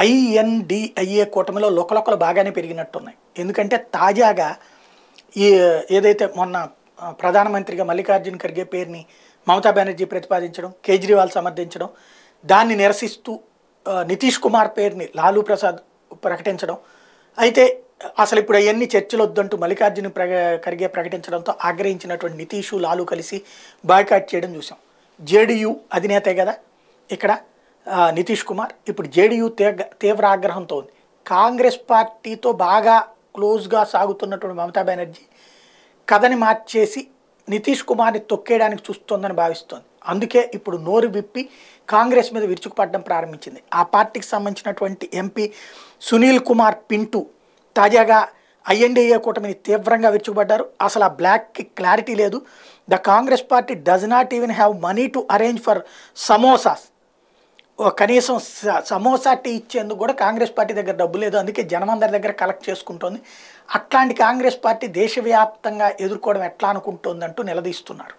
India కూటమిలో లోకలోకలు బాగానే పెరిగినట్టున్నాయి. ఎందుకంటే తాజాగా ఈ ఏదైతే మొన్న ప్రధానమంత్రిగా మల్లికార్జున ఖర్గే పేరుని మమతా బెనర్జీ ప్రతిపాదించడం, కేజ్రీవాల్ సమర్థించడం, దాన్ని నిరసిస్తూ నితీష్ కుమార్ పేరుని లాలూ ప్రసాద్ ప్రకటించడం, అయితే అసలు ఇప్పుడు అవన్నీ చర్చలు వద్దంటూ మల్లికార్జున ఖర్గే ప్రకటించడంతో ఆగ్రహించినటువంటి నితీష్ లాలూ కలిసి బాయ్కాట్ చేయడం చూసాం. జేడీయూ అధినేతే కదా ఇక్కడ నితీష్ కుమార్, ఇప్పుడు జేడీయూ తీవ్ర ఆగ్రహంతో ఉంది. కాంగ్రెస్ పార్టీతో బాగా క్లోజ్గా సాగుతున్నటువంటి మమతా బెనర్జీ కథని మార్చేసి నితీష్ కుమార్ని తొక్కేయడానికి చూస్తోందని భావిస్తోంది. అందుకే ఇప్పుడు నోరు విప్పి కాంగ్రెస్ మీద విరుచుకుపడడం ప్రారంభించింది. ఆ పార్టీకి సంబంధించినటువంటి ఎంపీ సునీల్ కుమార్ పింటూ తాజాగా ఐఎన్డీఏ కూటమిని తీవ్రంగా విరుచుకుపడ్డారు. అసలు ఆ బ్లాక్కి క్లారిటీ లేదు. The Congress party does not even have money to arrange for samosas. కనీసం సమోసా టీ ఇచ్చేందుకు కూడా కాంగ్రెస్ పార్టీ దగ్గర డబ్బు లేదు, అందుకే జనమందరి దగ్గర కలెక్ట్ చేసుకుంటోంది. అట్లాంటి కాంగ్రెస్ పార్టీ దేశవ్యాప్తంగా ఎదుర్కోవడం ఎట్లా అనుకుంటోందంటూ నిలదీస్తున్నారు.